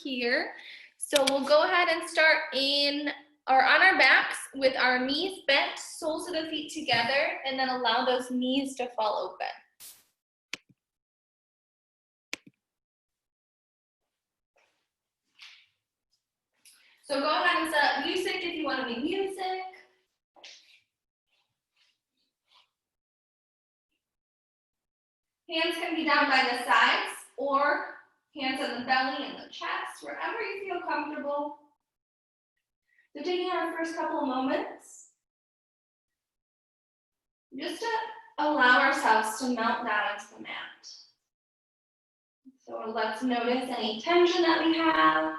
here. So we'll go ahead and start on our backs with our knees bent, soles of the feet together, and then allow those knees to fall open. So go ahead and set up music if you want to be music. Hands can be down by the sides or hands on the belly and the chest, wherever you feel comfortable. So taking our first couple of moments, just to allow ourselves to melt down into the mat. So let's notice any tension that we have.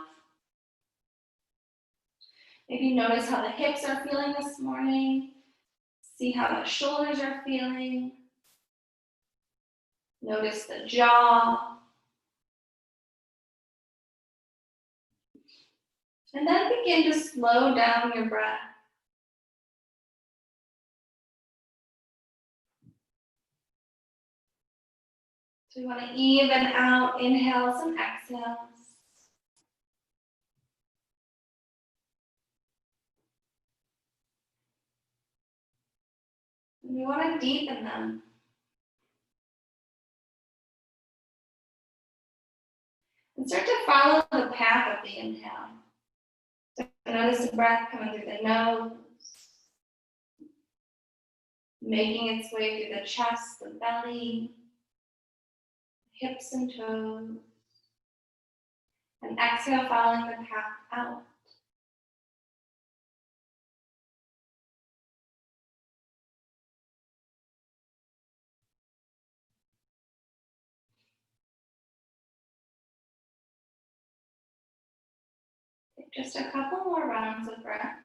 Maybe notice how the hips are feeling this morning. See how the shoulders are feeling. Notice the jaw. And then begin to slow down your breath. So we want to even out inhales and exhales. And we want to deepen them. And start to follow the path of the inhale. So notice the breath coming through the nose, making its way through the chest, the belly, hips and toes. And exhale, following the path out. Take just a couple more rounds of breath.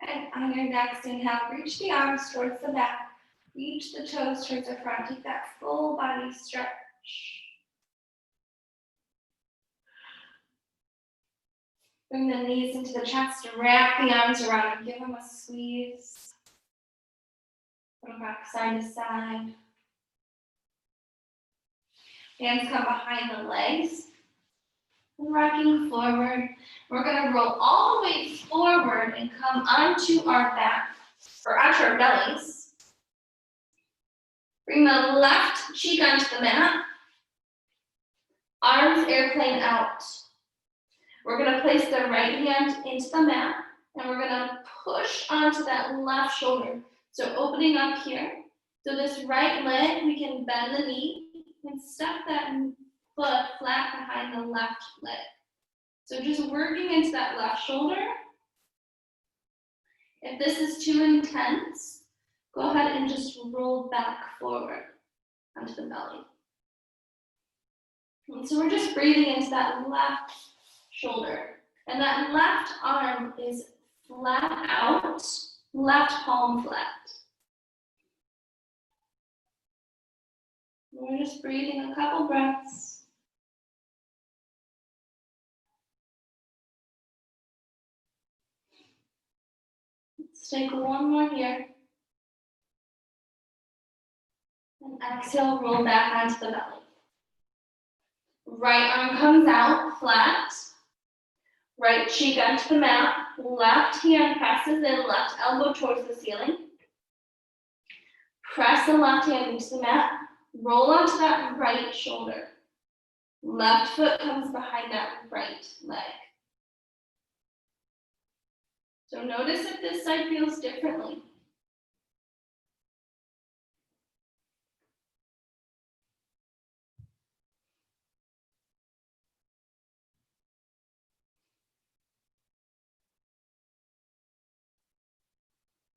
And on your next inhale, reach the arms towards the back. Reach the toes towards the front. Take that full body stretch. Bring the knees into the chest. Wrap the arms around and give them a squeeze. Put them back side to side. Hands come behind the legs. Rocking forward. We're going to roll all the way forward and come onto our back, or onto our bellies. Bring the left cheek onto the mat. Arms airplane out. We're going to place the right hand into the mat, and we're going to push onto that left shoulder. So opening up here. So this right leg, we can bend the knee and step that foot flat behind the left leg. So just working into that left shoulder. If this is too intense, go ahead and just roll back forward onto the belly. And so we're just breathing into that left shoulder. And that left arm is flat out, left palm flat. We're just breathing a couple breaths. Let's take one more here. And exhale, roll back onto the belly. Right arm comes out, flat. Right cheek onto the mat. Left hand presses in, left elbow towards the ceiling. Press the left hand into the mat. Roll onto that right shoulder. Left foot comes behind that right leg. So notice if this side feels differently.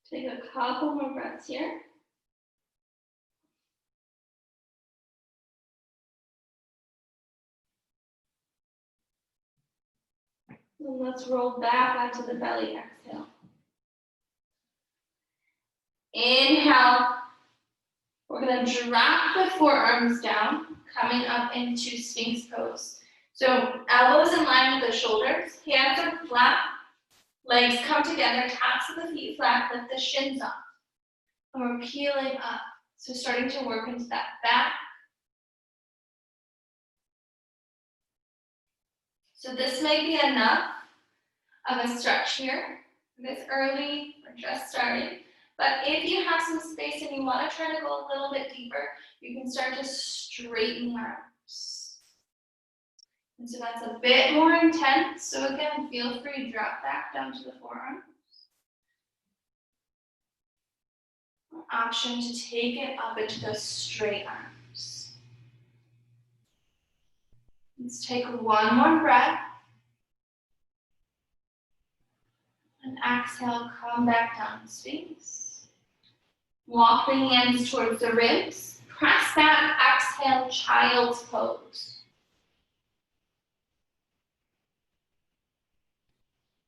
Take a couple more breaths here. And let's roll back onto the belly, exhale. Inhale. We're going to drop the forearms down, coming up into Sphinx pose. So elbows in line with the shoulders, hands are flat, legs come together, taps of the feet flat, lift the shins up. And we're peeling up. So starting to work into that back. So this may be enough of a stretch here. This early, we're just starting. But if you have some space and you want to try to go a little bit deeper, you can start to straighten your arms. And so that's a bit more intense. So again, feel free to drop back down to the forearm. Option to take it up into those straight arms. Let's take one more breath. And exhale, come back down to Sphinx. Walk the hands towards the ribs. Press back, exhale, child's pose.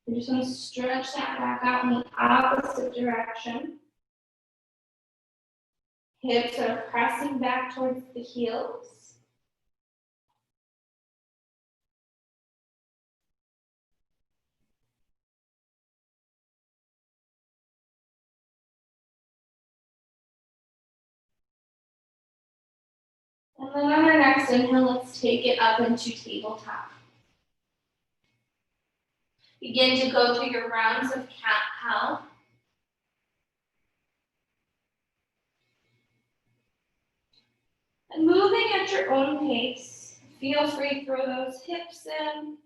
You just want to stretch that back out in the opposite direction. Hips are pressing back towards the heels. And then on our next inhale, let's take it up into tabletop. Begin to go through your rounds of cat-cow. And moving at your own pace, feel free to throw those hips in.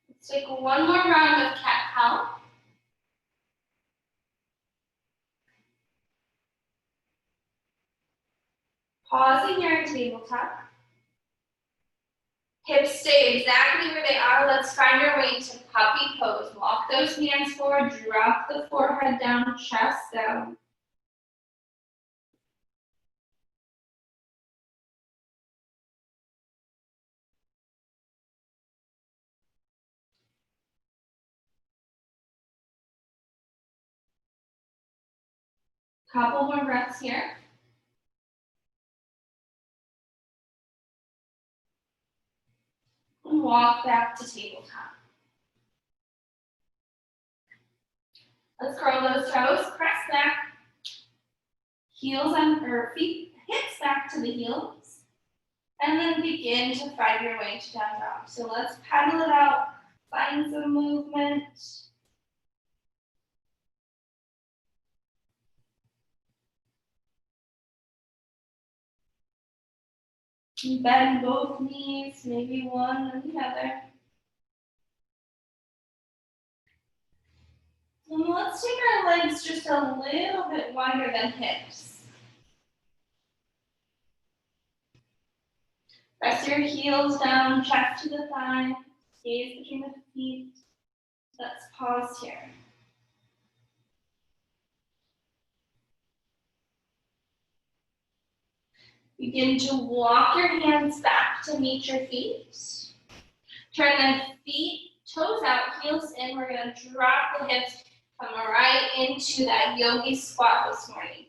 Let's take one more round of cat-cow. Pausing here in tabletop. Hips stay exactly where they are. Let's find your way to puppy pose. Walk those hands forward, drop the forehead down, chest down. Couple more breaths here. And walk back to tabletop. Let's curl those toes, press back. Heels on, or feet, hips back to the heels. And then begin to find your way to down dog. So let's paddle it out, find some movement. Bend both knees, maybe one and the other. And let's take our legs just a little bit wider than hips. Press your heels down, chest to the thigh, gaze between the feet. Let's pause here. Begin to walk your hands back to meet your feet. Turn the feet, toes out, heels in. We're going to drop the hips, come right into that Yogi Squat this morning.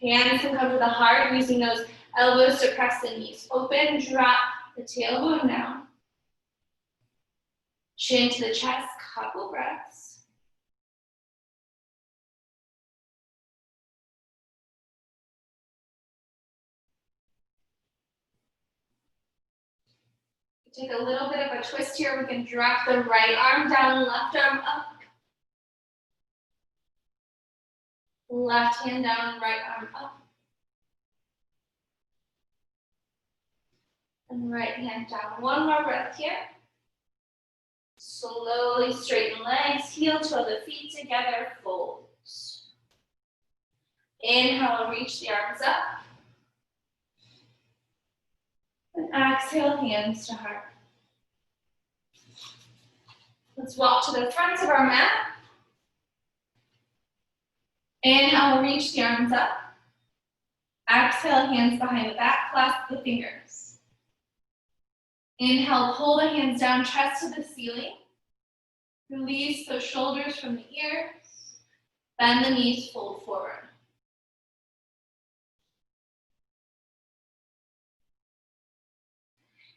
Hands can come to the heart, using those elbows to press the knees. Open, drop the tailbone down. Chin to the chest, couple breaths. Take a little bit of a twist here. We can drop the right arm down, left arm up. Left hand down, right arm up. And right hand down. One more breath here. Slowly straighten legs, heel toe the feet together, fold. Inhale, reach the arms up. And exhale, hands to heart. Let's walk to the front of our mat. Inhale, reach the arms up. Exhale, hands behind the back, clasp the fingers. Inhale, pull the hands down, chest to the ceiling. Release the shoulders from the ears. Bend the knees, fold forward.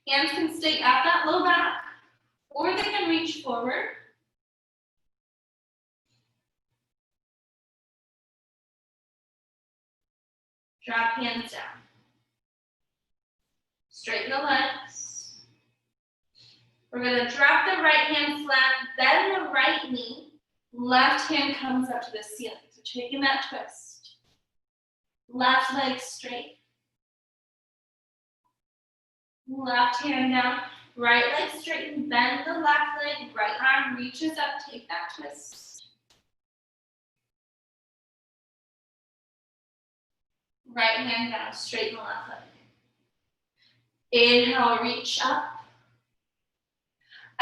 Hands can stay at that low back, or they can reach forward. Drop hands down. Straighten the legs. We're going to drop the right hand flat, bend the right knee. Left hand comes up to the ceiling. So taking that twist. Left leg straight. Left hand down. Right leg straight. Bend the left leg. Right arm reaches up. Take that twist. Right hand down. Straighten the left leg. Inhale, reach up.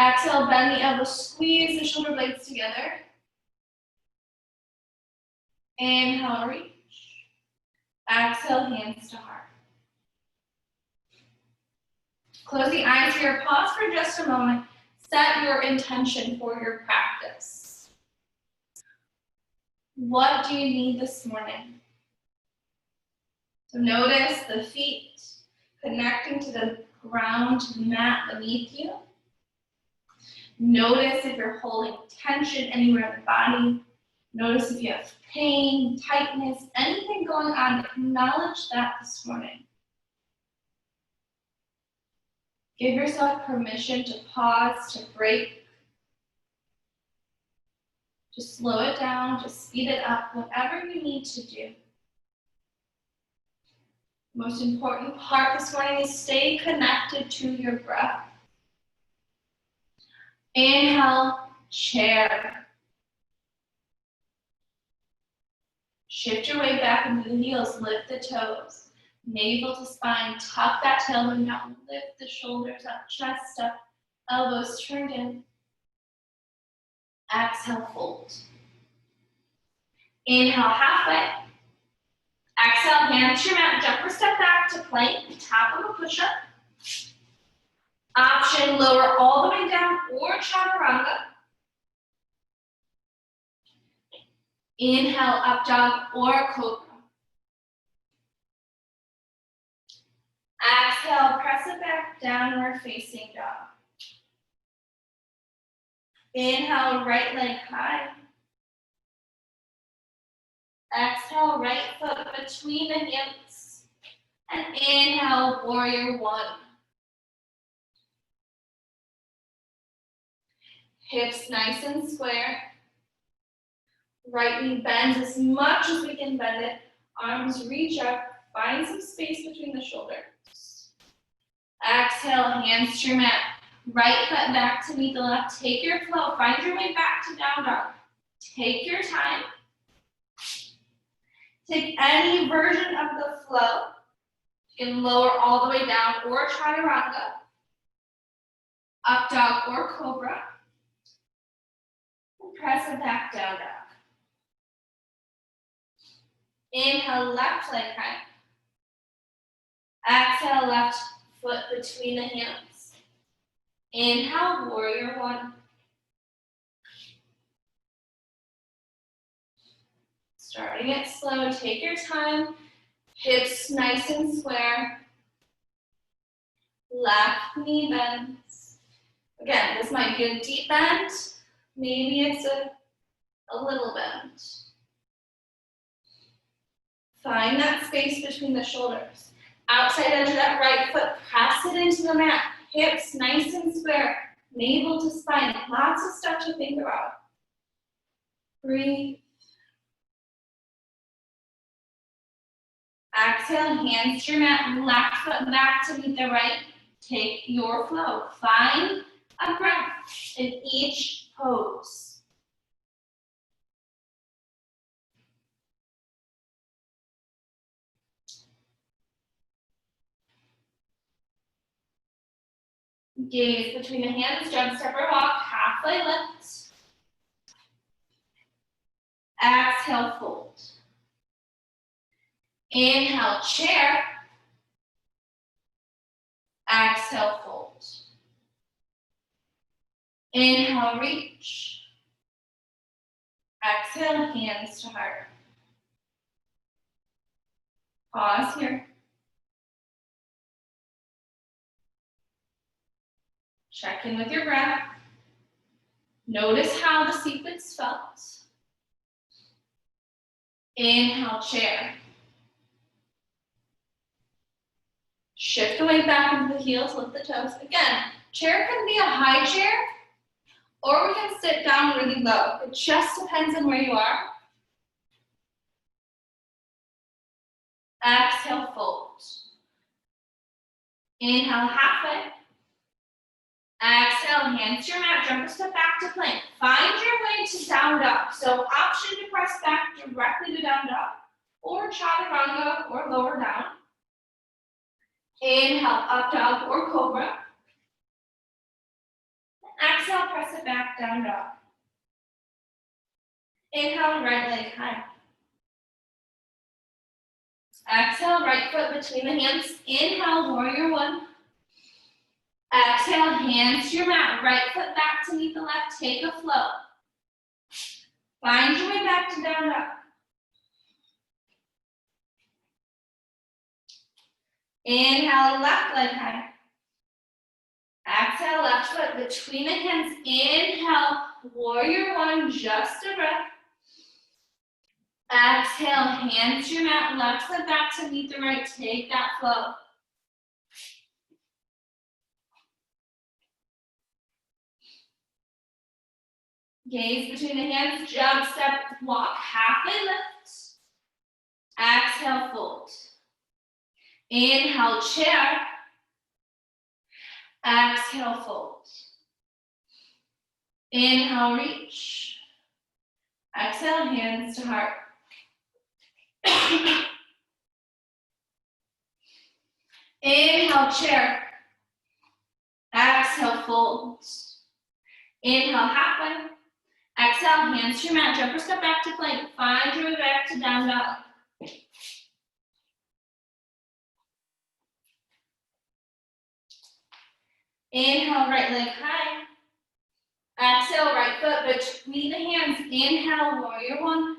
Exhale, bend the elbows, squeeze the shoulder blades together. Inhale, reach. Exhale, hands to heart. Close the eyes here, pause for just a moment. Set your intention for your practice. What do you need this morning? So notice the feet connecting to the ground, to the mat beneath you. Notice if you're holding tension anywhere in the body. Notice if you have pain, tightness, anything going on. Acknowledge that this morning. Give yourself permission to pause, to break, to slow it down, to speed it up, whatever you need to do. The most important part this morning is stay connected to your breath. Inhale, chair. Shift your weight back into the heels, lift the toes. Navel to spine, tuck that tailbone down, lift the shoulders up, chest up, elbows turned in. Exhale, fold. Inhale, halfway. Exhale, hand to your mat, jump or step back to plank, top of a push-up. Option, lower all the way down or chaturanga. Inhale, up dog or cobra. Exhale, press it back, downward facing dog. Inhale, right leg high. Exhale, right foot between the hips. And inhale, warrior one. Hips nice and square. Right knee bends as much as we can bend it. Arms reach up. Find some space between the shoulders. Exhale, hands to your mat. Right foot back to meet the left. Take your flow. Find your way back to down dog. Take your time. Take any version of the flow. You can lower all the way down or chaturanga. Up dog or cobra. And press it back, down dog. Inhale, left leg high. Exhale, left foot between the hands. Inhale, warrior one. Starting it slow, take your time. Hips nice and square. Left knee bends. Again, this might be a deep bend. Maybe it's a little bend. Find that space between the shoulders. Outside edge of that right foot, press it into the mat. Hips nice and square. Navel to spine. Lots of stuff to think about. Breathe. Exhale, hands to your mat. Left foot back to meet the right. Take your flow. Find a breath in each pose. Gaze between the hands, jump, step, or walk, halfway lift. Exhale, fold. Inhale, chair. Exhale, fold. Inhale, reach. Exhale, hands to heart. Pause here. Check in with your breath. Notice how the sequence felt. Inhale, chair. Shift the weight back into the heels, lift the toes. Again, chair can be a high chair, or we can sit down really low. It just depends on where you are. Exhale, fold. Inhale, halfway. Exhale, hands to your mat, jump or step back to plank. Find your way to down dog. So option to press back directly to down dog, or chaturanga, or lower down. Inhale, up dog or cobra. Exhale, press it back, down dog. Inhale, right leg high. Exhale, right foot between the hands. Inhale, warrior one. Exhale, hands to your mat. Right foot back to meet the left. Take a flow. Find your way back to down dog. Inhale, left leg high. Exhale, left foot between the hands. Inhale, warrior one, just a breath. Exhale, hands to your mat, left foot back to meet the right. Take that flow. Gaze between the hands, jump, step, walk, halfway lift. Exhale, fold. Inhale, chair. Exhale, fold. Inhale, reach. Exhale, hands to heart. Inhale, chair. Exhale, fold. Inhale, halfway. Exhale, hands to your mat, jump or step back to plank. Find your way back to down dog. Inhale, right leg high. Exhale, right foot between the hands. Inhale, warrior one.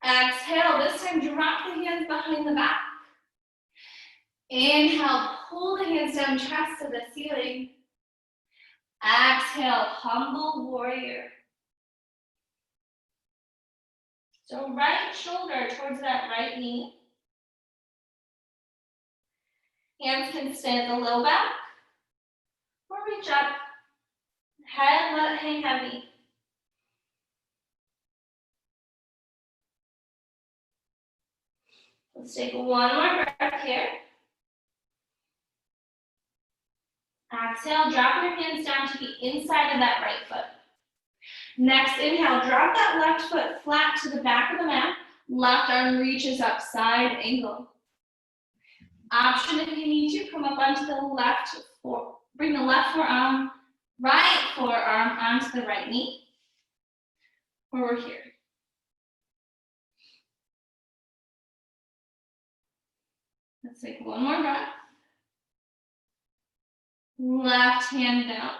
Exhale, this time drop the hands behind the back. Inhale, pull the hands down, chest to the ceiling. Exhale, humble warrior. So right shoulder towards that right knee. Hands can stay at the low back or reach up. Head, let it hang heavy. Let's take one more breath here. Exhale, drop your hands down to the inside of that right foot. Next, inhale, drop that left foot flat to the back of the mat. Left arm reaches up, side angle. Option if you need to, come up onto the left, bring the left forearm, right forearm onto the right knee. Or we're here. Let's take one more breath. Left hand down.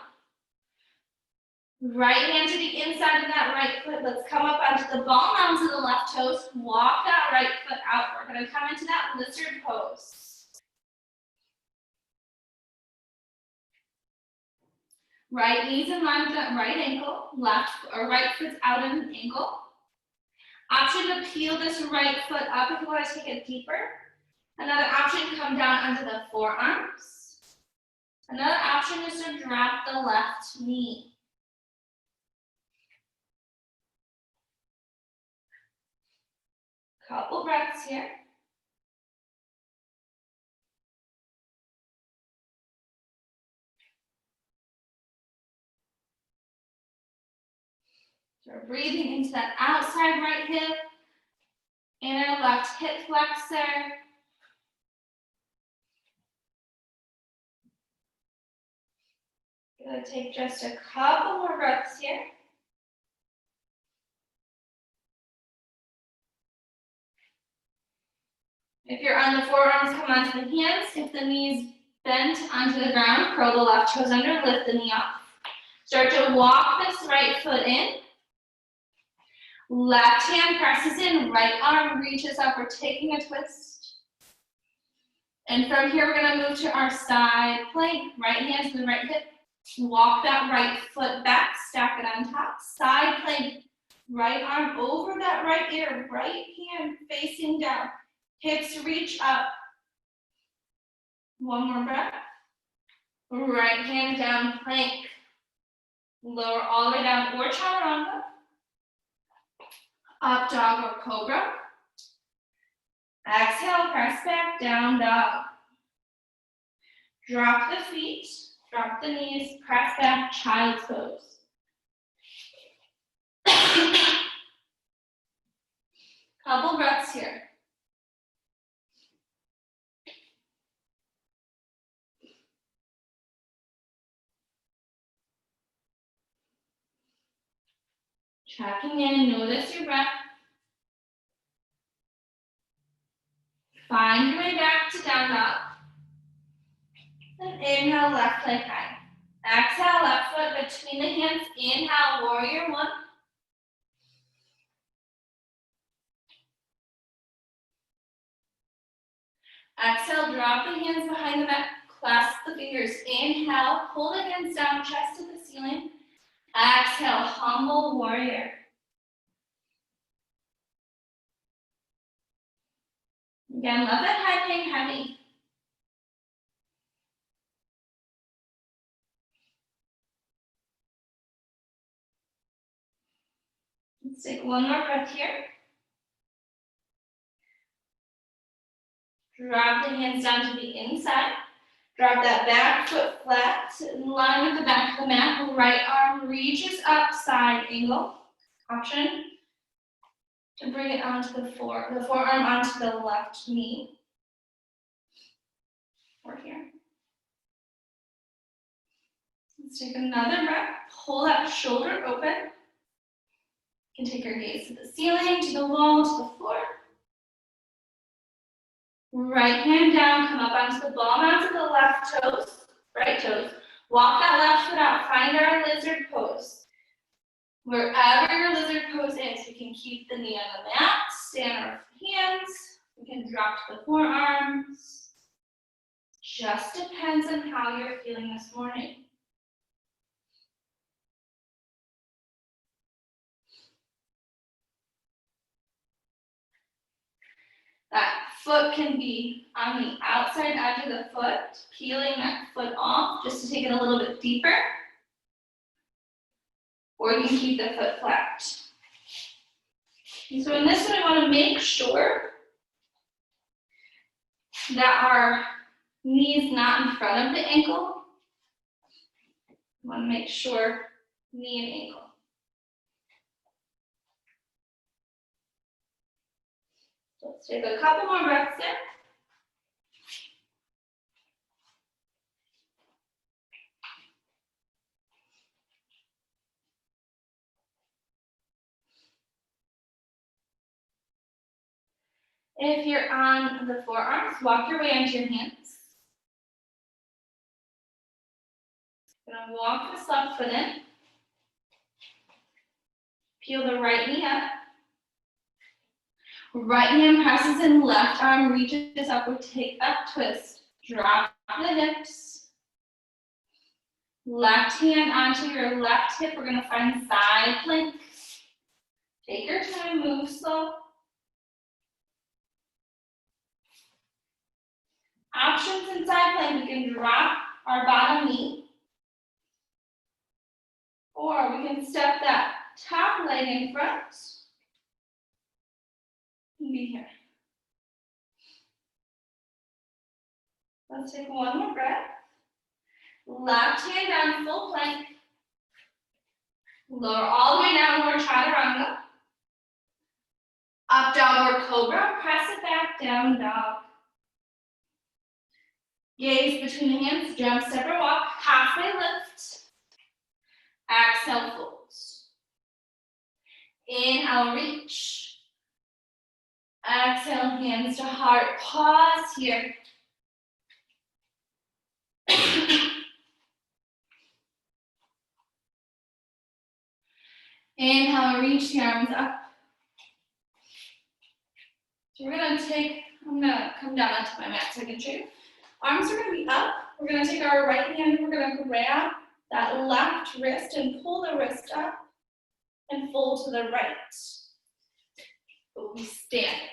Right hand to the inside of that right foot. Let's come up onto the ball mounds of the left toes. Walk that right foot out. We're going to come into that lizard pose. Right knee's in line with that right ankle. Left or right foot's out at an angle. Option to peel this right foot up if you want to take it deeper. Another option, come down onto the forearms. Another option is to drop the left knee. Couple breaths here. So we're breathing into that outside right hip, inner left hip flexor. Gonna take just a couple more breaths here. If you're on the forearms, come onto the hands. If the knees Bent onto the ground, curl the left toes under, lift the knee up. Start to walk this right foot in. Left hand presses in, right arm reaches up. We're taking a twist. And from here, we're gonna move to our side plank. Right hand to the right hip. Walk that right foot back, stack it on top. Side plank, right arm over that right ear, right hand facing down. Hips reach up. One more breath. Right hand down, plank. Lower all the way down, or chaturanga. Up dog or cobra. Exhale, press back, down dog. Drop the feet, drop the knees, press back, child's pose. Couple breaths here. Checking in, notice your breath. Find your way back to down dog. And inhale, left leg high. Exhale, left foot between the hands. Inhale, warrior one. Exhale, drop the hands behind the back. Clasp the fingers. Inhale, pull the hands down, chest to the ceiling. Exhale, humble warrior. Again, let that head hang heavy. Let's take one more breath here. Drop the hands down to the inside. Drop that back foot flat, in line with the back of the mat. Right arm reaches up, side angle. Option to bring it onto the forearm onto the left knee. Or here. Let's take another breath. Pull that shoulder open. You can take your gaze to the ceiling, to the wall, to the floor. Right hand down, come up onto the ball mat to the left toes, right toes. Walk that left foot out, find our lizard pose. Wherever your lizard pose is, we can keep the knee on the mat, stand our hands, we can drop to the forearms. Just depends on how you're feeling this morning. That foot can be on the outside edge of the foot, peeling that foot off just to take it a little bit deeper. Or you can keep the foot flat. And so in this one, I want to make sure that our knee is not in front of the ankle. I want to make sure knee and ankle. Let's take a couple more breaths there. If you're on the forearms, walk your way onto your hands. Gonna walk this left foot in. Peel the right knee up. Right hand presses in, left arm reaches upward, take that twist. Drop the hips. Left hand onto your left hip. We're gonna find side plank. Take your time, move slow. Options in side plank, we can drop our bottom knee. Or we can step that top leg in front. And be here. Let's take one more breath. Left hand down, full plank. Lower all the way down, more chaturanga. Up dog or cobra, press it back, down dog. Gaze between the hands, jump, step or walk, halfway lift. Exhale, folds. Inhale, reach. Exhale, hands to heart. Pause here. Inhale, reach the arms up. So I'm gonna come down onto my mat so I can show you. Arms are gonna be up. We're gonna take our right hand and we're gonna grab that left wrist and pull the wrist up and fold to the right. We'll be standing.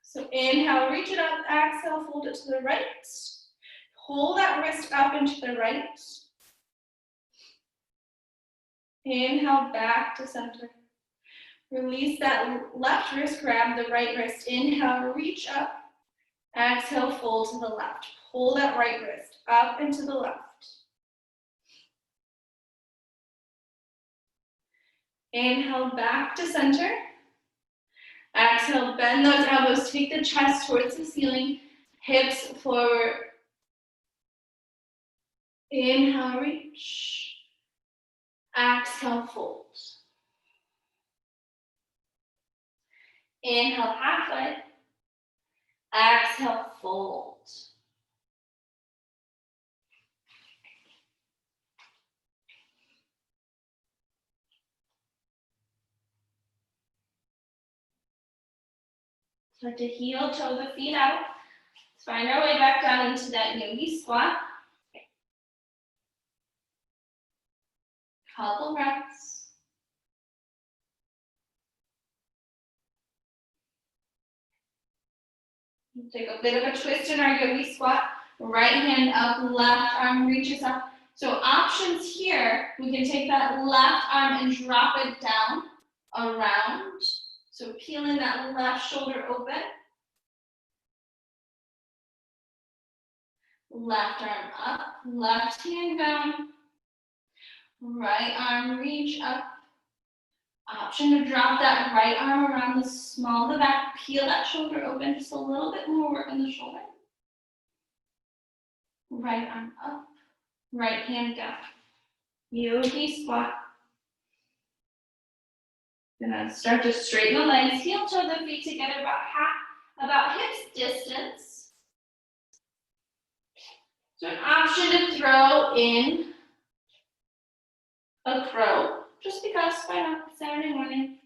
So inhale, reach it up, exhale, fold it to the right. Pull that wrist up into the right. Inhale, back to center. Release that left wrist, grab the right wrist. Inhale, reach up. Exhale, fold to the left. Pull that right wrist up into the left. Inhale, back to center. Exhale, bend those elbows, take the chest towards the ceiling, hips forward. Inhale, reach. Exhale, fold. Inhale, halfway. Exhale, fold. Start to heel, toe the feet out. Let's find our way back down into that Yogi Squat. Couple breaths. Take a bit of a twist in our Yogi Squat. Right hand up, left arm reaches up. So options here, we can take that left arm and drop it down around. So peeling that left shoulder open. Left arm up, left hand down. Right arm reach up. Option to drop that right arm around the small of the back. Peel that shoulder open, just a little bit more work on the shoulder. Right arm up, right hand down. Yogi Squat. Gonna start to straighten the legs, heel toe the feet together about hips distance. So an option to throw in a crow, just because why not, Saturday morning.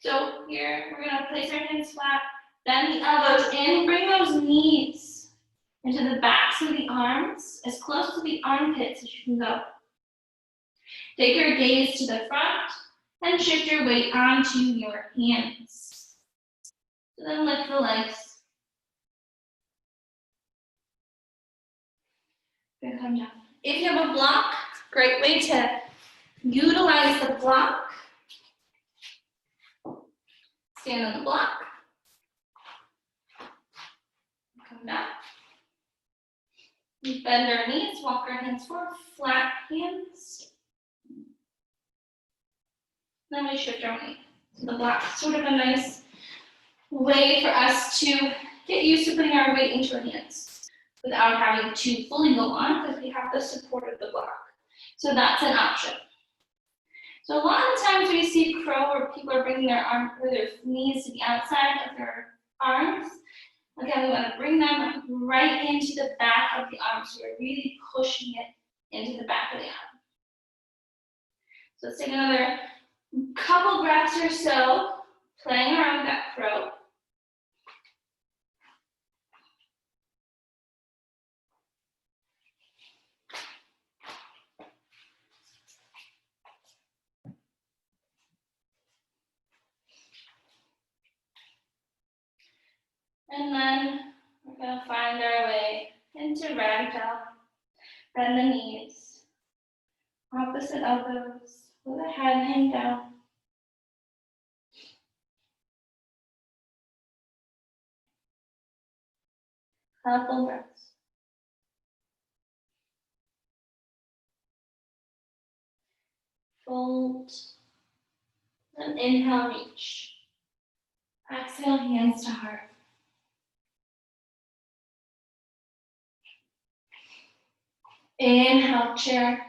So here we're gonna place our hands flat, bend the elbows in, bring those knees into the backs of the arms, as close to the armpits as you can go. Take your gaze to the front and shift your weight onto your hands. So then lift the legs. Good, come down. If you have a block, great way to utilize the block. Stand on the block. Come down. We bend our knees, walk our hands forward, flat hands. Then we shift our weight. So the block is sort of a nice way for us to get used to putting our weight into our hands without having to fully go on because we have the support of the block. So that's an option. So a lot of times we see crow where people are bringing their arm or their knees to the outside of their arms. Again, we want to bring them right into the back of the arm. So we're really pushing it into the back of the arm. So let's take another couple breaths or so, playing around with that crow. And then we're going to find our way into ragdoll. Bend the knees, opposite elbows, let the head hang down. Couple breaths. Fold. And inhale, reach. Exhale, hands to heart. Inhale, chair.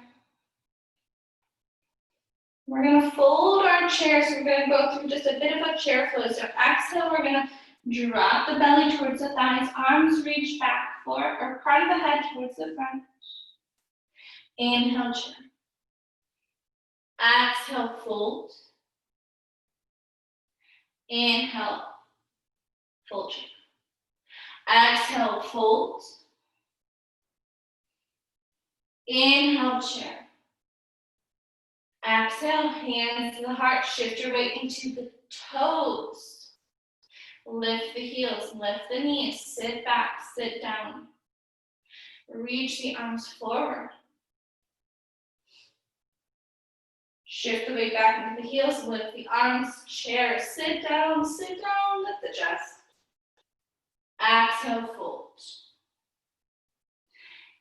We're going to fold our chair, so we're going to go through just a bit of a chair flow. So exhale, we're going to drop the belly towards the thighs, arms reach back forward, or part of the head towards the front. Inhale, chair. Exhale, fold. Inhale, full chair. Exhale, fold. Inhale, chair. Exhale, hands to the heart. Shift your weight into the toes. Lift the heels, lift the knees. Sit back, sit down. Reach the arms forward. Shift the weight back into the heels, lift the arms, chair, sit down, lift the chest. Exhale, fold.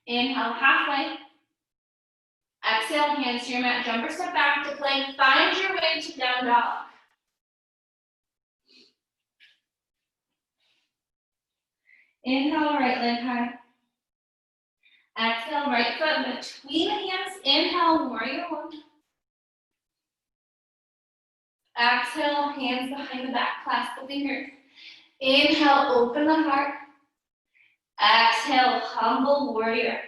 Inhale, halfway. Exhale, hands to your mat, jump or step back to plank. Find your way to down dog. Inhale, right leg high. Exhale, right foot between the hands. Inhale, warrior one. Exhale, hands behind the back, clasp the fingers. Inhale, open the heart. Exhale, humble warrior.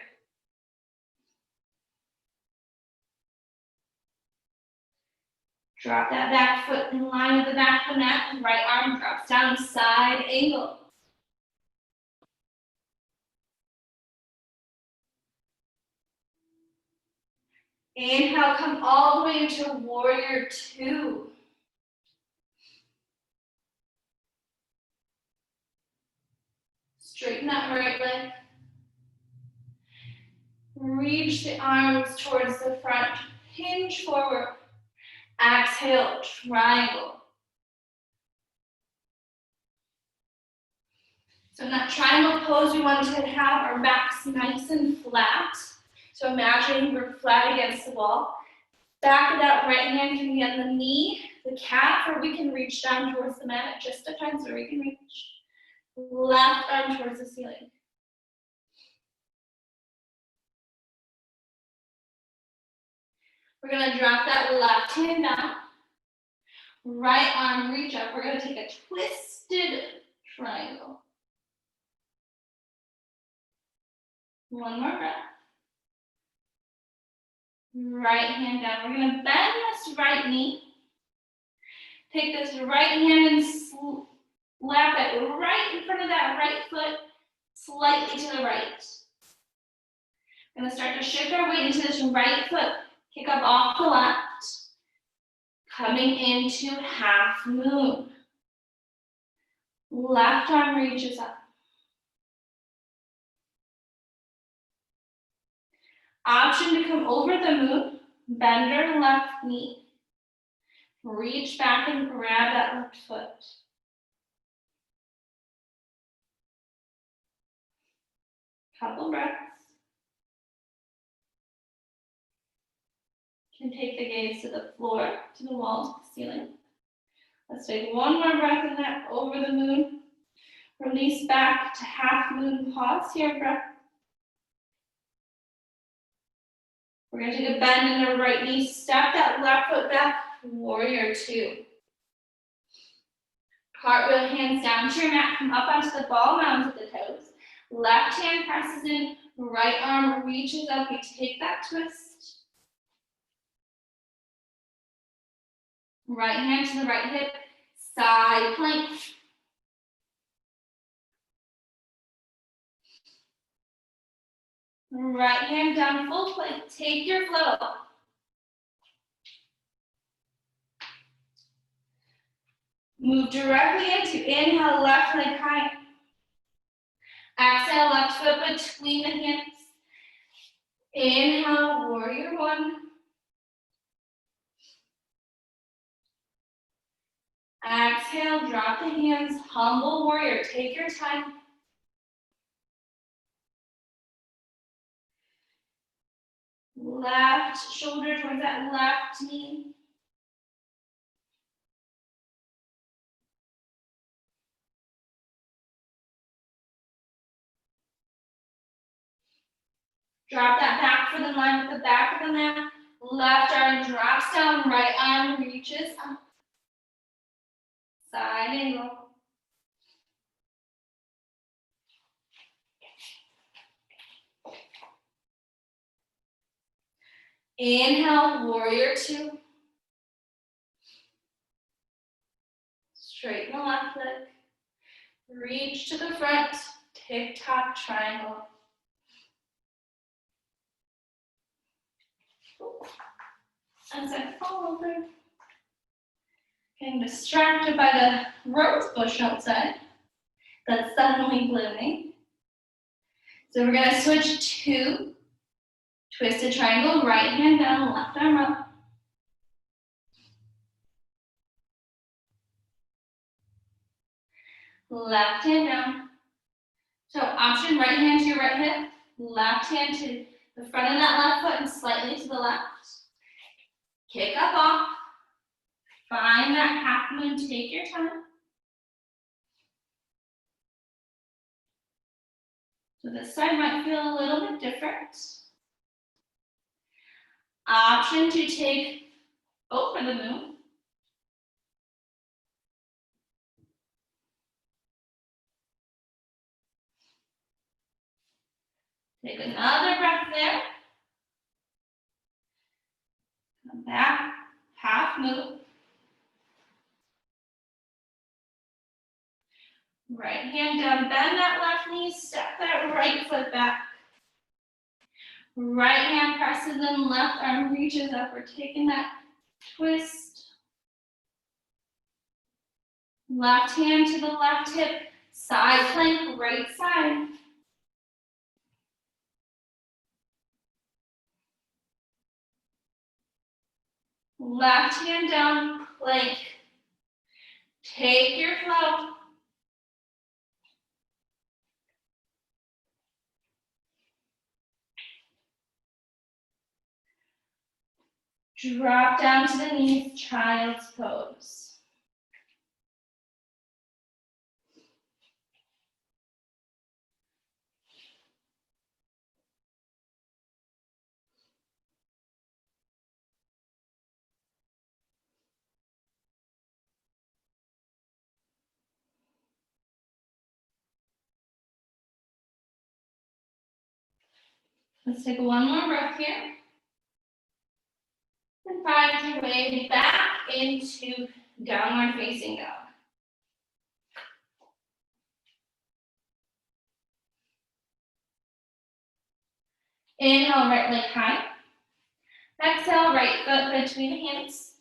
Drop that back foot in line with the back of the mat. Right arm drops down, side angle. Inhale, come all the way into warrior two. Straighten that right leg. Reach the arms towards the front. Hinge forward. Exhale, triangle. So in that triangle pose, we want to have our backs nice and flat. So imagine we're flat against the wall. Back of that right hand can be on the knee, the calf, or we can reach down towards the mat. It just depends where we can reach. Left arm towards the ceiling. We're gonna drop that left hand down. Right arm reach up. We're gonna take a twisted triangle. One more breath. Right hand down. We're gonna bend this right knee. Take this right hand and slap it right in front of that right foot, slightly to the right. We're gonna start to shift our weight into this right foot. Kick up off the left. Coming into half moon. Left arm reaches up. Option to come over the moon, bend your left knee. Reach back and grab that left foot. Couple breaths. You can take the gaze to the floor, to the wall, to the ceiling. Let's take one more breath in that over the moon. Release back to half moon. Pause here, breath. We're going to take a bend in the right knee. Step that left foot back. Warrior two. Cartwheel, hands down to your mat. Come up onto the ball mound with the toes. Left hand presses in. Right arm reaches up. We take that twist. Right hand to the right hip. Side plank. Right hand down, full plank. Take your flow. Move directly into inhale, left leg high. Exhale, left foot between the hands. Inhale, warrior one. Exhale, drop the hands, humble warrior. Take your time. Left shoulder towards that left knee. Drop that back foot in line with the back of the mat. Left arm drops down, right arm reaches up. Side angle. Inhale, warrior two. Straighten left leg. Reach to the front, tick-tock triangle. As I fall over, getting distracted by the rose bush outside that's suddenly blooming. So we're going to switch to twisted triangle, right hand down, left arm up. Left hand down. So option, right hand to your right hip, left hand to the front of that left foot and slightly to the left. Kick up off. Find that half moon, take your time. So this side might feel a little bit different. Option to take over the moon. Take another breath there. Come back, half moon. Right hand down, bend that left knee, step that right foot back. Right hand presses in, left arm reaches up. We're taking that twist. Left hand to the left hip, side plank, right side. Left hand down, plank. Take your flow. Drop down to the knees, child's pose. Let's take one more breath here. And find your way back into downward facing dog. Inhale, right leg high. Exhale, right foot between the hands.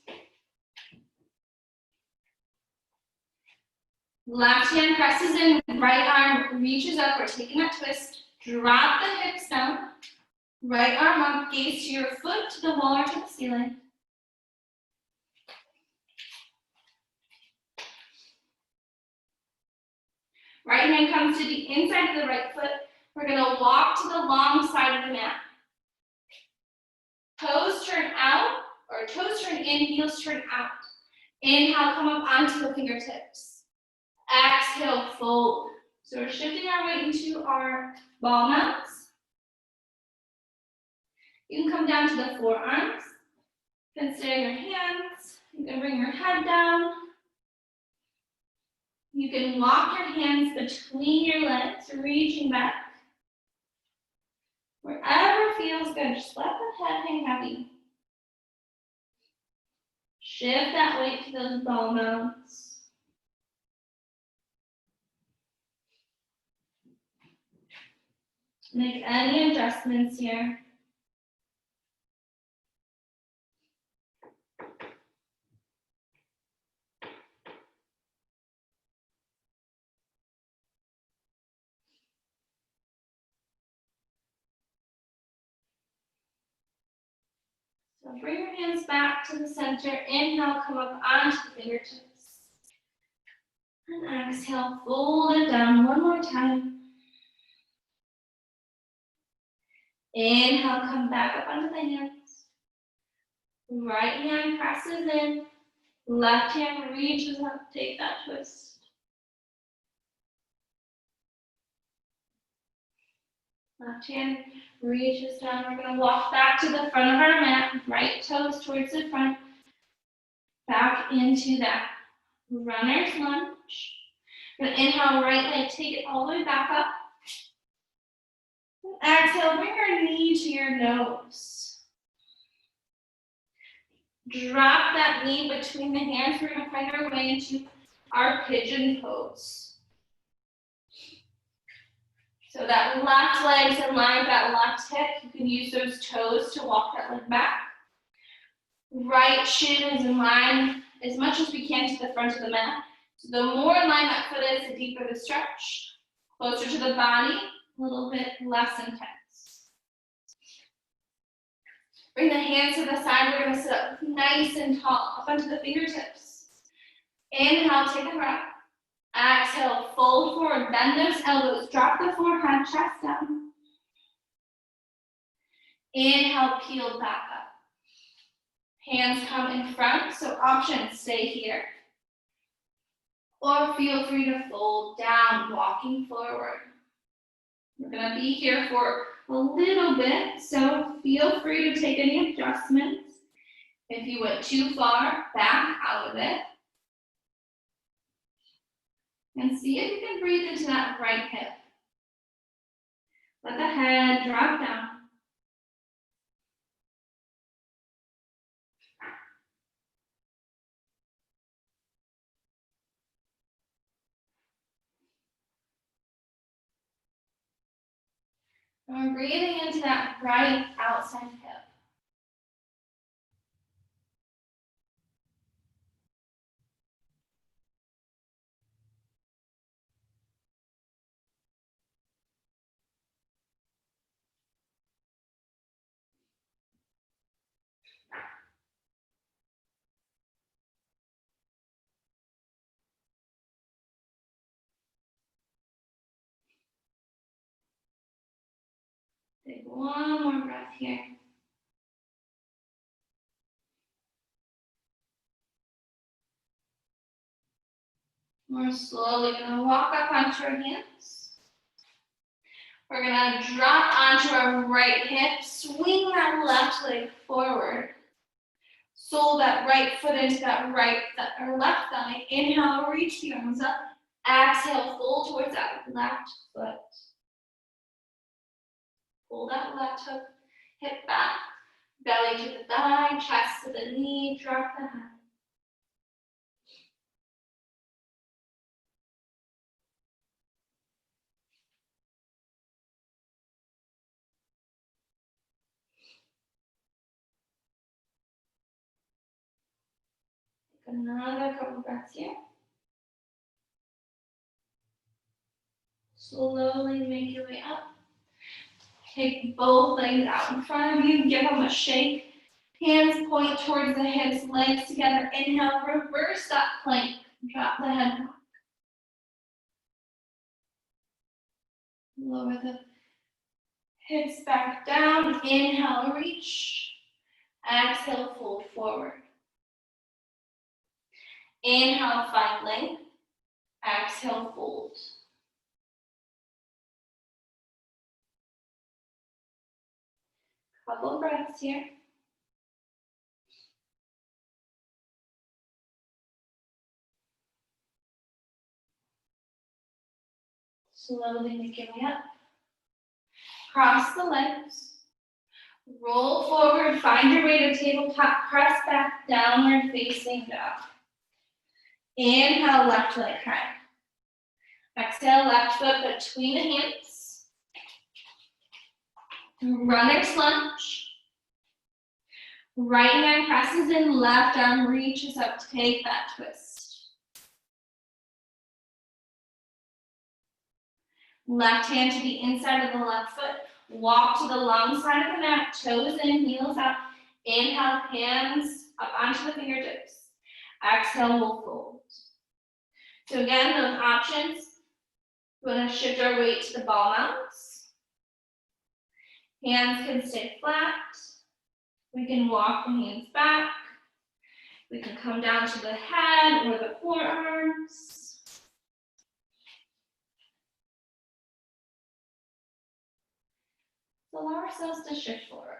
Left hand presses in, right arm reaches up. We're taking that twist. Drop the hips down. Right arm up, gaze to your foot, to the wall, or to the ceiling. Right hand comes to the inside of the right foot. We're going to walk to the long side of the mat. Toes turn out, or toes turn in, heels turn out. Inhale, come up onto the fingertips. Exhale, fold. So we're shifting our weight into our ball mounts. You can come down to the forearms. Consider your hands. You can bring your head down. You can walk your hands between your legs, reaching back. Wherever feels good, just let the head hang heavy. Shift that weight to those ball mounts. Make any adjustments here. So bring your hands back to the center. Inhale, come up onto the fingertips. And exhale, fold it down one more time. Inhale, come back up onto the hands. Right hand presses in. Left hand reaches up. Take that twist. Left hand reaches down. We're going to walk back to the front of our mat. Right toes towards the front. Back into that runner's lunge. We're going to inhale, right leg, take it all the way back up. Exhale, bring your knee to your nose. Drop that knee between the hands. We're going to find our way into our pigeon pose. So that left leg's in line with that left hip. You can use those toes to walk that leg back. Right shin is in line as much as we can to the front of the mat. So the more in line that foot is, the deeper the stretch. Closer to the body, a little bit less intense. Bring the hands to the side. We're going to sit up nice and tall, up onto the fingertips. Inhale, take a breath. Exhale, fold forward, bend those elbows, drop the forehead, chest down. Inhale, peel back up. Hands come in front, so options, stay here. Or feel free to fold down, walking forward. We're gonna be here for a little bit, so feel free to take any adjustments. If you went too far, back out of it. And see if you can breathe into that right hip. Let the head drop down. And we're breathing into that right outside hip. Take one more breath here. We're slowly gonna walk up onto our hands. We're gonna drop onto our right hip, swing that left leg forward. Sole that right foot into that left thigh. Inhale, reach the arms up. Exhale, fold towards that left foot. Pull that left hip back. Belly to the thigh, chest to the knee, drop the head. Take another couple breaths here. Slowly make your way up. Take both legs out in front of you. Give them a shake. Hands point towards the hips, legs together. Inhale, reverse that plank. Drop the head back. Lower the hips back down. Inhale, reach. Exhale, fold forward. Inhale, find length. Exhale, fold. Couple breaths here. Slowly make your way up. Cross the legs. Roll forward, find your way to tabletop, press back, downward facing dog. Inhale, left leg high. Exhale, left foot between the hands. Runner's lunge. Right hand presses in, left arm reaches up to take that twist. Left hand to the inside of the left foot. Walk to the long side of the mat, toes in, heels out. Inhale, hands up onto the fingertips. Exhale, we'll fold. So again, those options. We're going to shift our weight to the ball mounts. Hands can stay flat. We can walk the hands back. We can come down to the head or the forearms. Allow ourselves to shift forward.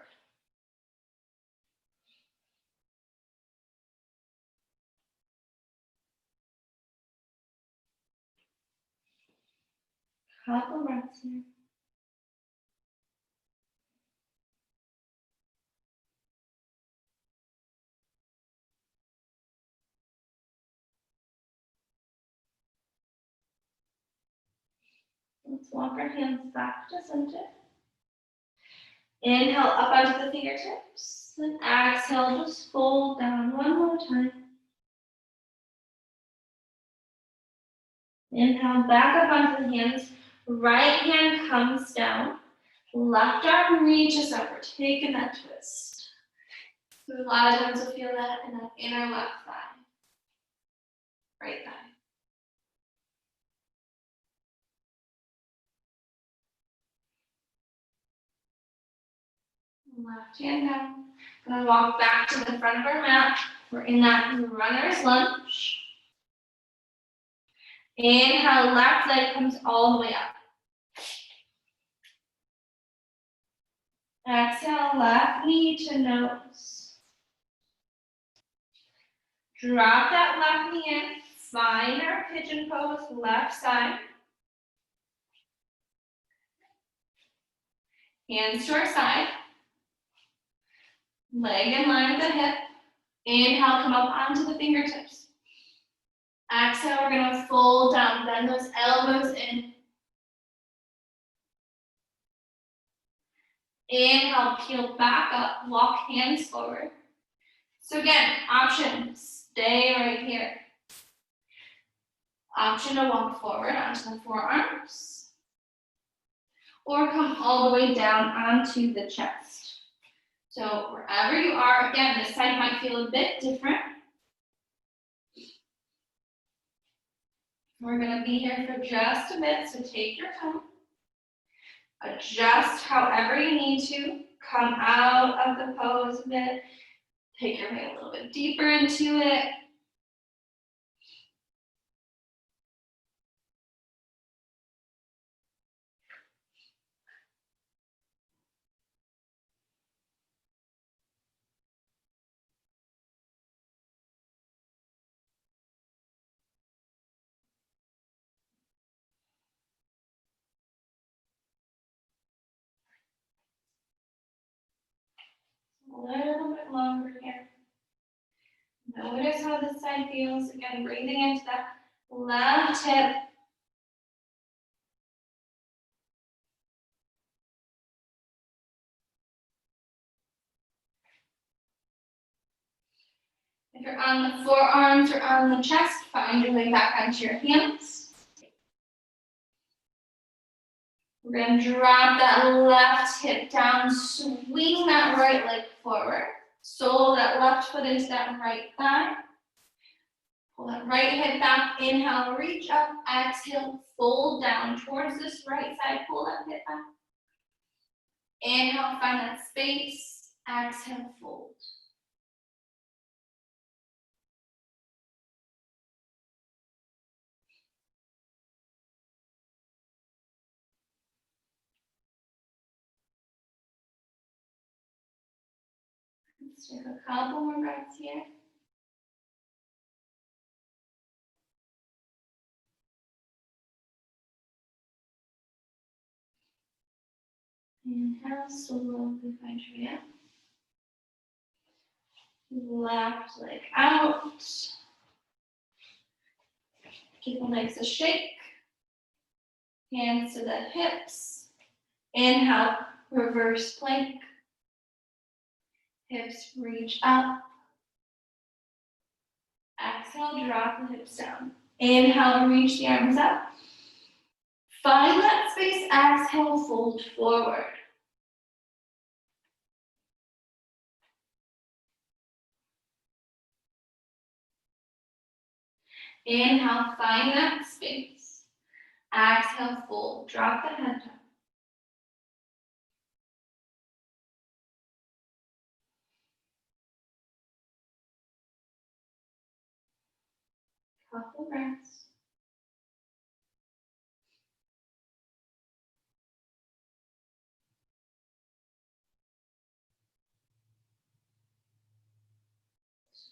Couple breaths here. Let's walk our hands back to center. Inhale up onto the fingertips. Then exhale, just fold down one more time. Inhale, back up onto the hands. Right hand comes down. Left arm reaches upward, taking that twist. So a lot of times you'll feel that in that inner left thigh. Right thigh. Left hand down. Gonna walk back to the front of our mat. We're in that runner's lunge. Inhale, left leg comes all the way up. Exhale, left knee to nose. Drop that left knee in. Find our pigeon pose, left side. Hands to our side. Leg in line with the hip. Inhale, come up onto the fingertips. Exhale, we're gonna fold down, bend those elbows in. Inhale, peel back up, walk hands forward. So again, option, stay right here. Option to walk forward onto the forearms. Or come all the way down onto the chest. So wherever you are, again, this side might feel a bit different. We're gonna be here for just a bit, so take your time. Adjust however you need to. Come out of the pose a bit. Take your way a little bit deeper into it. A little bit longer here. Notice how this side feels. Again, breathing into that left hip. If you're on the forearms or on the chest, find your way back onto your hands. We're going to drop that left hip down, swing that right leg forward. Sole that left foot into that right thigh. Pull that right hip back, inhale, reach up, exhale, fold down towards this right side, pull that hip back. Inhale, find that space, exhale, fold. Let's take a couple more breaths here. Inhale, slowly find your way up. Left leg out. Give the legs a shake. Hands to the hips. Inhale, reverse plank. Hips reach up. Exhale, drop the hips down. Inhale, reach the arms up. Find that space, exhale, fold forward. Inhale, find that space. Exhale, fold. Drop the head down. Couple breaths.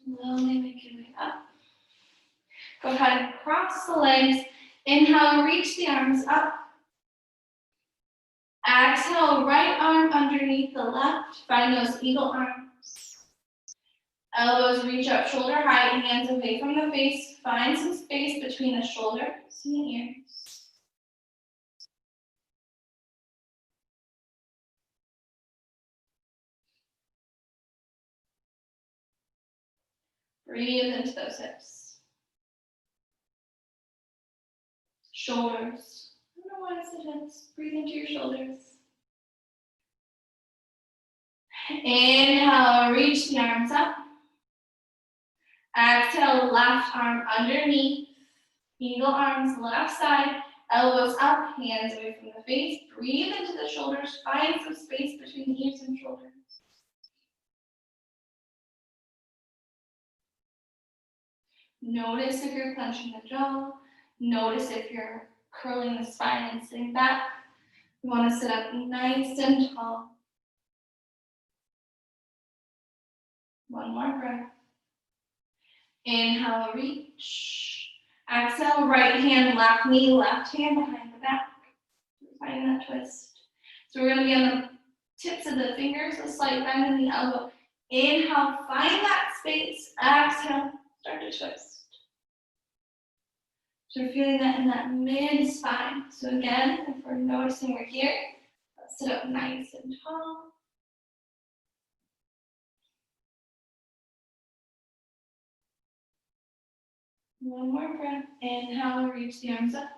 Slowly make your way up. Go ahead and cross the legs. Inhale, reach the arms up. Exhale, right arm underneath the left. Find those eagle arms. Elbows reach up shoulder height, hands away from the face. Find some space between the shoulders and the ears. Breathe into those hips. Shoulders. I don't know why I said hips. Breathe into your shoulders. Inhale, reach the arms up. Exhale, left arm underneath. Eagle arms left side. Elbows up, hands away from the face. Breathe into the shoulders. Find some space between the ears and shoulders. Notice if you're clenching the jaw. Notice if you're curling the spine and sitting back. You want to sit up nice and tall. One more breath. Inhale, reach. Exhale, right hand, left knee, left hand behind the back. Find that twist. So we're going to be on the tips of the fingers, a slight bend in the elbow. Inhale, find that space. Exhale, start to twist. So we're feeling that in that mid-spine. So again, if we're noticing we're here, let's sit up nice and tall. One more breath. Inhale, reach the arms up.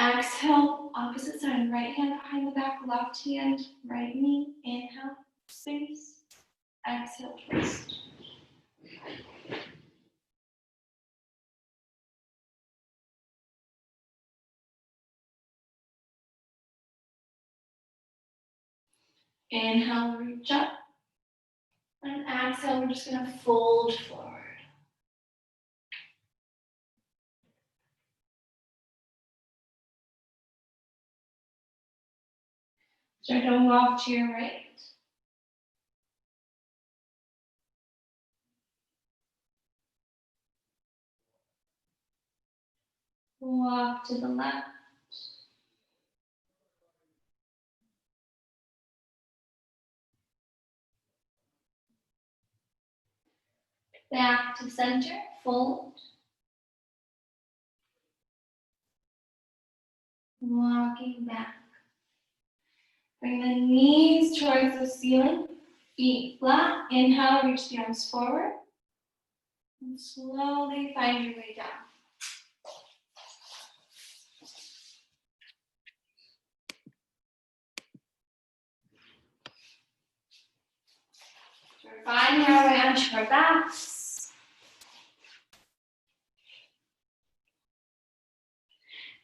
Exhale, opposite side. Right hand behind the back, left hand, right knee. Inhale, space. Exhale, twist. Inhale, reach up. And exhale, we're just going to fold forward. Start to walk to your right. Walk to the left. Back to center, fold. Walking back. Bring the knees towards the ceiling, feet flat. Inhale, reach the arms forward. And slowly find your way down. So we're finding our way onto our backs.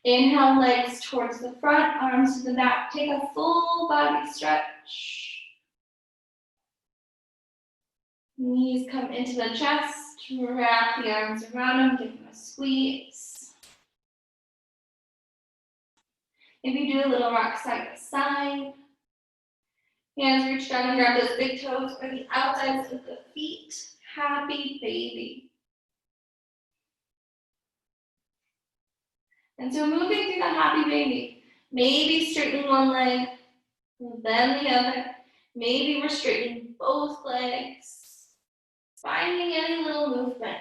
Inhale, legs towards the front, arms to the back. Take a full body stretch. Knees come into the chest. Wrap the arms around them. Give them a squeeze. If you do a little rock side to side. Hands reach down and grab those big toes or the outsides of the feet. Happy baby. And so moving through the happy baby, maybe straightening one leg, then the other. Maybe we're straightening both legs. Finding any little movement.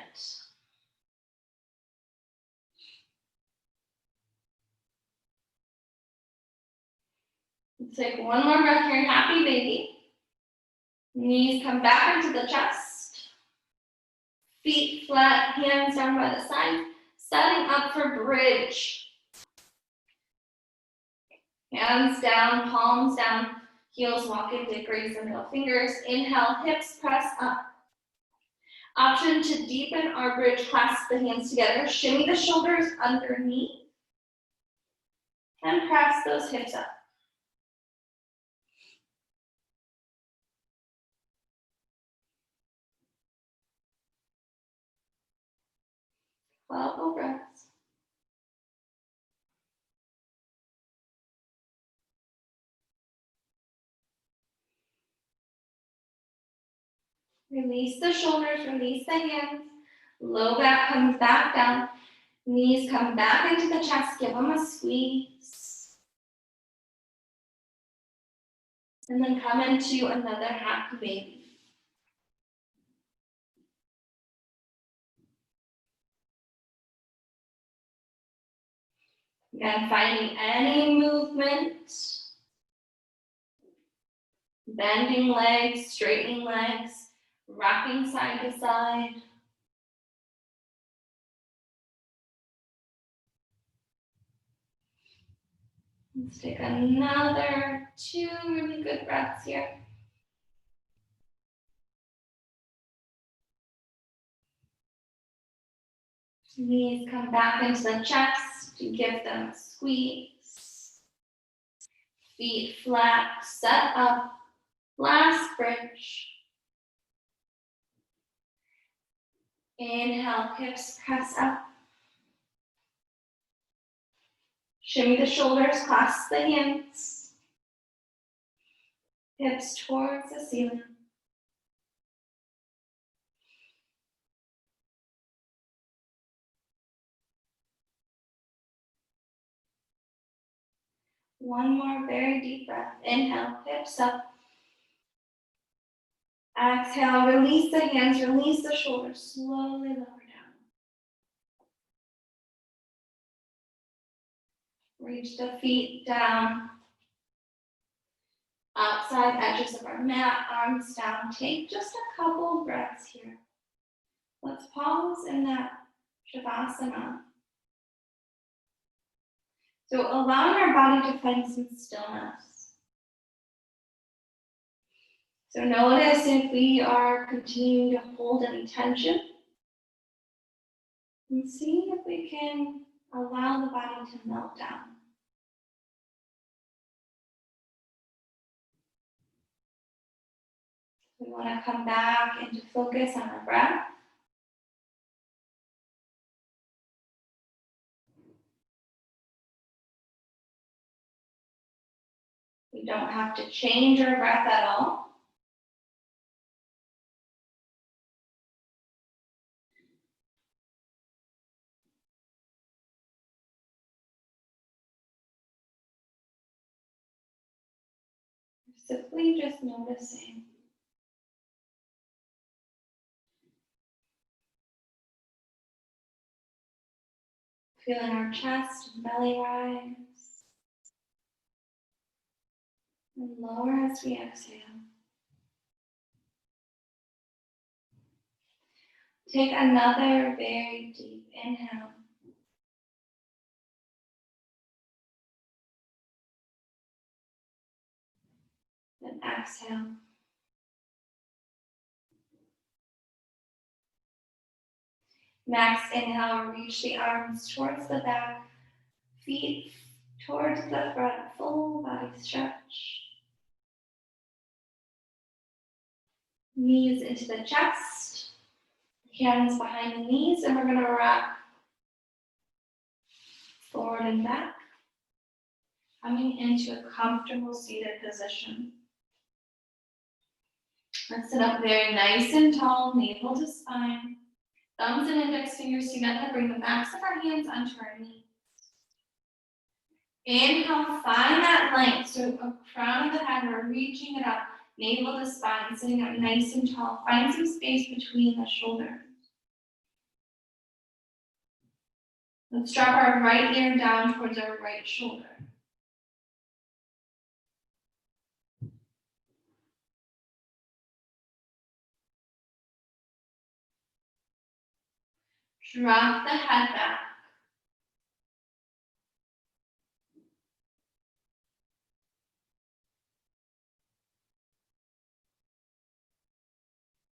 Let's take one more breath here, happy baby. Knees come back into the chest. Feet flat, hands down by the side. Setting up for bridge. Hands down, palms down, heels walk into graze the middle fingers. Inhale, hips press up. Option to deepen our bridge, clasp the hands together, shimmy the shoulders underneath, and press those hips up. Couple breaths. Release the shoulders, release the hands. Low back comes back down. Knees come back into the chest. Give them a squeeze. And then come into another happy baby. Again, finding any movement. Bending legs, straightening legs. Rocking side to side. Let's take another 2 really good breaths here. Knees come back into the chest to give them a squeeze. Feet flat, set up, last bridge. Inhale, hips press up. Shimmy the shoulders, clasp the hands. Hips towards the ceiling. One more very deep breath. Inhale, hips up. Exhale, release the hands, release the shoulders. Slowly lower down. Reach the feet down. Outside edges of our mat, arms down. Take just a couple breaths here. Let's pause in that Shavasana. So allowing our body to find some stillness. So notice if we are continuing to hold any tension. And see if we can allow the body to melt down. We want to come back into focus on our breath. We don't have to change our breath at all. Simply just noticing. Feeling our chest and belly rise. And lower as we exhale. Take another very deep inhale. And exhale. Next, inhale, reach the arms towards the back, feet towards the front, full body stretch. Knees into the chest, hands behind the knees, and we're going to rock forward and back, coming into a comfortable seated position. Let's sit up very nice and tall, navel to spine. Thumbs and index fingers together, bring the backs of our hands onto our knees. Inhale, find that length. So a crown of the head, we're reaching it up, navel to spine, sitting up nice and tall. Find some space between the shoulders. Let's drop our right ear down towards our right shoulder. Drop the head back.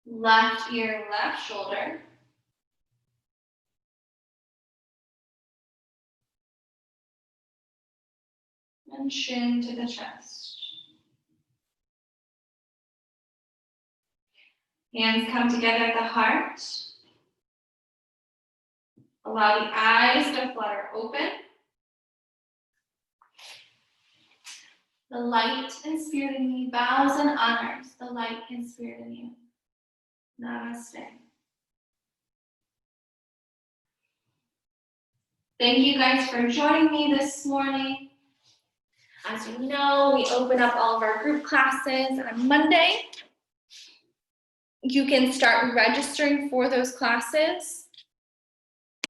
Left ear, left shoulder. And chin to the chest. Hands come together at the heart. Allow the eyes to flutter open. The light and spirit in you bows and honors the light and spirit in you. Namaste. Thank you guys for joining me this morning. As you know, we open up all of our group classes on Monday. You can start registering for those classes